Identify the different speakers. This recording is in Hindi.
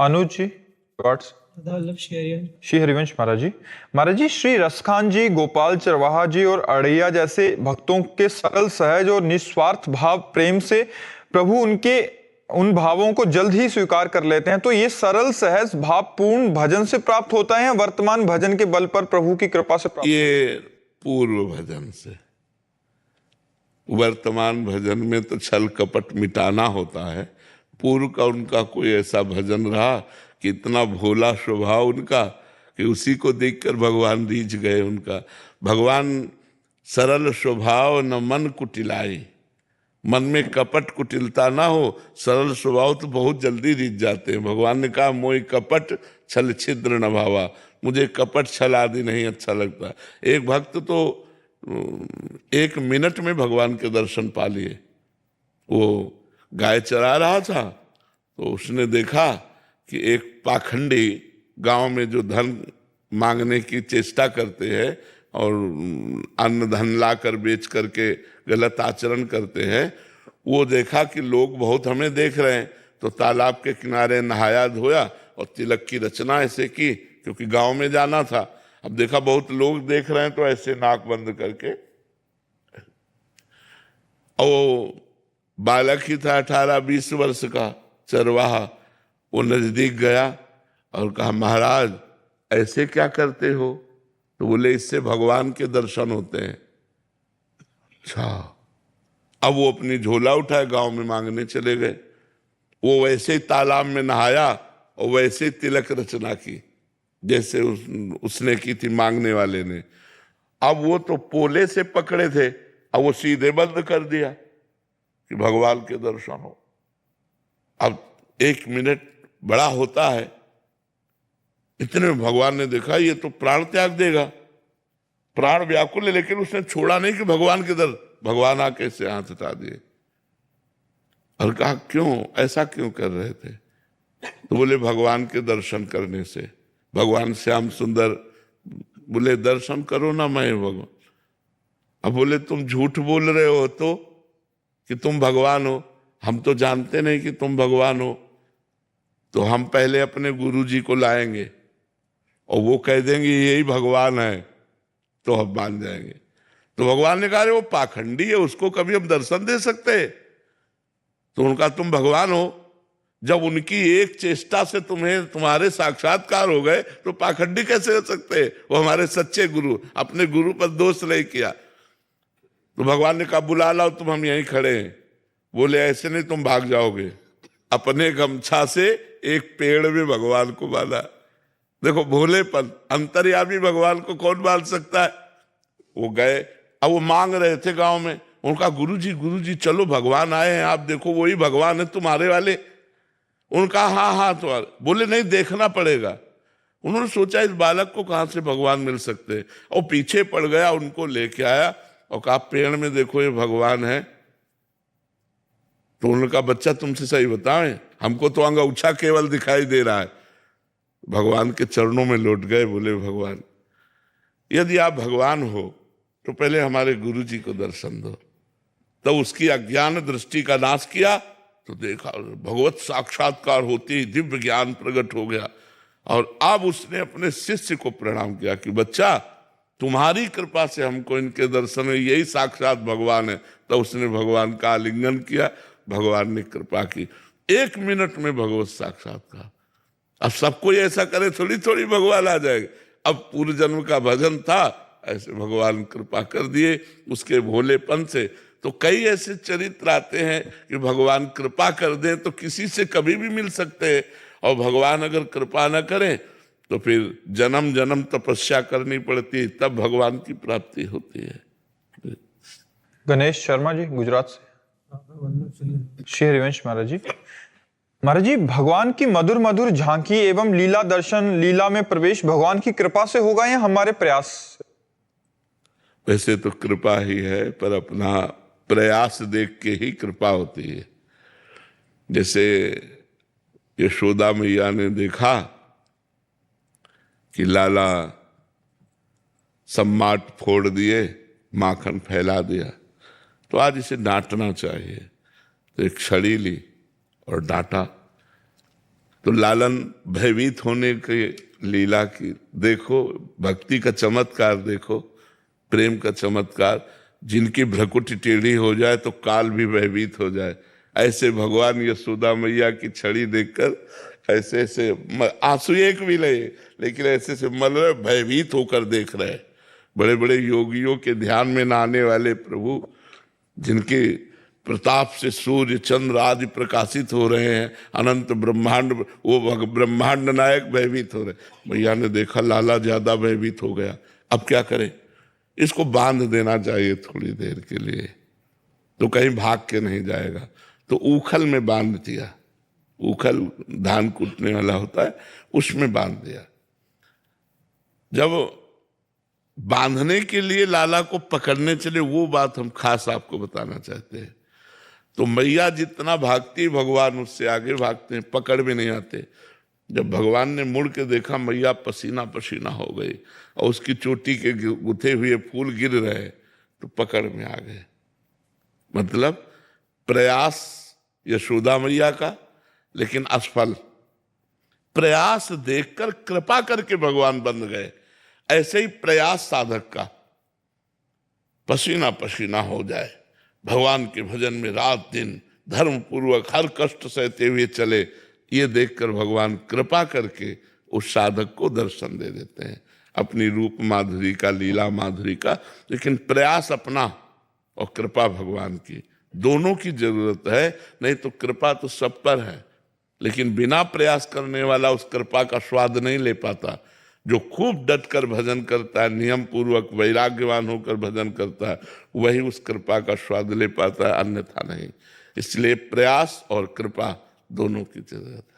Speaker 1: अनुज जी गॉड्स श्री हरिवंश महाराज जी श्री रसखान जी, गोपाल चरवाहा जी और अड़ैया जैसे भक्तों के सरल, सहज और निस्वार्थ भाव प्रेम से प्रभु उनके उन भावों को जल्द ही स्वीकार कर लेते हैं। तो ये सरल सहज भाव पूर्ण भजन से प्राप्त होता है या वर्तमान भजन के बल पर प्रभु की कृपा से प्राप्त?
Speaker 2: ये पूर्व भजन से। वर्तमान भजन में तो छल कपट मिटाना होता है। पूर्व का उनका कोई ऐसा भजन रहा कि इतना भोला स्वभाव उनका कि उसी को देखकर भगवान रीझ गए। उनका भगवान सरल स्वभाव न मन कुटिलाई, मन में कपट कुटिलता ना हो, सरल स्वभाव तो बहुत जल्दी रीझ जाते हैं। भगवान ने कहा मोहि कपट छल छिद्र न भावा, मुझे कपट छल आदि नहीं अच्छा लगता। एक भक्त तो 1 मिनट में भगवान के दर्शन पा लिए। वो गाय चरा रहा था तो उसने देखा कि एक पाखंडी गांव में जो धन मांगने की चेष्टा करते हैं और अन्न धन ला कर बेच करके गलत आचरण करते हैं, वो देखा कि लोग बहुत हमें देख रहे हैं, तो तालाब के किनारे नहाया धोया और तिलक की रचना ऐसे की, क्योंकि गांव में जाना था। अब देखा बहुत लोग देख रहे हैं तो ऐसे नाक बंद करके, और बालक ही था 18-20 वर्ष का चरवाहा। वो नजदीक गया और कहा महाराज ऐसे क्या करते हो? तो बोले इससे भगवान के दर्शन होते हैं। अच्छा। अब वो अपनी झोला उठाए गांव में मांगने चले गए। वो वैसे ही तालाब में नहाया और वैसे ही तिलक रचना की जैसे उसने की थी मांगने वाले ने। अब वो तो पोले से पकड़े थे, अब वो सीधे बंद कर दिया कि भगवान के दर्शन हो। अब 1 मिनट बड़ा होता है, इतने में भगवान ने देखा ये तो प्राण त्याग देगा, प्राण व्याकुल है, लेकिन उसने छोड़ा नहीं कि भगवान के दर। भगवान आके से हाथ हटा दिए और कहा क्यों ऐसा क्यों कर रहे थे? तो बोले भगवान के दर्शन करने से। भगवान श्याम सुंदर बोले दर्शन करो ना मैं भगवान। अब बोले तुम झूठ बोल रहे हो तो कि तुम भगवान हो, हम तो जानते नहीं कि तुम भगवान हो। तो हम पहले अपने गुरु जी को लाएंगे और वो कह देंगे यही भगवान है तो हम मान जाएंगे। तो भगवान ने कहा वो पाखंडी है, उसको कभी हम दर्शन दे सकते? तो उनका तुम भगवान हो, जब उनकी एक चेष्टा से तुम्हारे साक्षात्कार हो गए तो पाखंडी कैसे हो सकते? वो हमारे सच्चे गुरु, अपने गुरु पर दोष नहीं किया। तो भगवान ने कहा बुला लाओ, तुम हम यहीं खड़े हैं। बोले ऐसे नहीं, तुम भाग जाओगे। अपने गमछा से एक पेड़ में भगवान को बांधा। देखो भोलेपन, अंतर्यामी भगवान को कौन बांध सकता है? वो गए, अब वो मांग रहे थे गांव में। उनका गुरु जी चलो भगवान आए हैं, आप देखो वही भगवान है तुम्हारे वाले। उनका हाँ तो बोले नहीं देखना पड़ेगा। उन्होंने सोचा इस बालक को कहां से भगवान मिल सकते हैं, और पीछे पड़ गया, उनको लेके आया और कहा पेड़ में देखो ये भगवान है। तो उनका बच्चा तुमसे सही बताएं, हमको तो अंगूछा केवल दिखाई दे रहा है। भगवान के चरणों में लौट गए, बोले भगवान यदि आप भगवान हो तो पहले हमारे गुरु जी को दर्शन दो। तो उसकी अज्ञान दृष्टि का नाश किया तो देखा भगवत साक्षात्कार होते ही दिव्य ज्ञान प्रकट हो गया। और अब उसने अपने शिष्य को प्रणाम किया कि बच्चा तुम्हारी कृपा से हमको इनके दर्शन में यही साक्षात भगवान है। तो उसने भगवान का आलिंगन किया, भगवान ने कृपा की, 1 मिनट में भगवत साक्षात्कार। अब सबको ऐसा करे थोड़ी थोड़ी भगवान आ जाएगा। अब पूर्व जन्म का भजन था, ऐसे भगवान कृपा कर दिए उसके भोलेपन से। तो कई ऐसे चरित्र आते हैं कि भगवान कृपा कर दें तो किसी से कभी भी मिल सकते हैं, और भगवान अगर कृपा न करें तो फिर जन्म जन्म तपस्या करनी पड़ती है, तब भगवान की प्राप्ति होती है।
Speaker 1: गणेश शर्मा जी गुजरात से। श्री हरिवंश महाराज जी भगवान की मधुर मधुर झांकी एवं लीला दर्शन, लीला में प्रवेश भगवान की कृपा से होगा या हमारे प्रयास से?
Speaker 2: वैसे तो कृपा ही है, पर अपना प्रयास देख के ही कृपा होती है। जैसे यशोदा मैया ने देखा कि लाला सम्माट फोड़ दिए, माखन फैला दिया, तो आज इसे डांटना चाहिए। तो एक छड़ी ली और डांटा। तो लालन भयभीत होने की लीला की देखो, भक्ति का चमत्कार देखो, प्रेम का चमत्कार। जिनकी भ्रकुटी टेढ़ी हो जाए तो काल भी भयभीत हो जाए। ऐसे भगवान यशोदा मैया की छड़ी देखकर ऐसे ऐसे आंसू एक भी नहीं, लेकिन ऐसे से मल रहे, भयभीत होकर देख रहे। बड़े बड़े योगियों के ध्यान में न आने वाले प्रभु, जिनके प्रताप से सूर्य चंद्र आदि प्रकाशित हो रहे हैं, अनंत ब्रह्मांड, वो ब्रह्मांड नायक भयभीत हो रहे। मैया ने देखा लाला ज्यादा भयभीत हो गया, अब क्या करें, इसको बांध देना चाहिए थोड़ी देर के लिए, तो कहीं भाग के नहीं जाएगा। तो ऊखल में बांध दिया, ऊखल धान कूटने वाला होता है, उसमें बांध दिया। जब बांधने के लिए लाला को पकड़ने चले, वो बात हम खास आपको बताना चाहते हैं। तो मैया जितना भागती भगवान उससे आगे भागते हैं, पकड़ में नहीं आते। जब भगवान ने मुड़ के देखा मैया पसीना पसीना हो गई और उसकी चोटी के गुथे हुए फूल गिर रहे, तो पकड़ में आ गए। मतलब प्रयास यशोदा मैया का, लेकिन असफल। प्रयास देखकर कृपा करके भगवान बन गए। ऐसे ही प्रयास साधक का पसीना पसीना हो जाए, भगवान के भजन में रात दिन धर्म पूर्वक हर कष्ट सहते हुए चले, ये देखकर भगवान कृपा करके उस साधक को दर्शन दे देते हैं, अपनी रूप माधुरी का, लीला माधुरी का। लेकिन प्रयास अपना और कृपा भगवान की, दोनों की जरूरत है। नहीं तो कृपा तो सब पर है, लेकिन बिना प्रयास करने वाला उस कृपा का स्वाद नहीं ले पाता। जो खूब डट कर भजन करता है, नियम पूर्वक वैराग्यवान होकर भजन करता है, वही उस कृपा का स्वाद ले पाता है, अन्यथा नहीं। इसलिए प्रयास और कृपा दोनों की जरूरत है।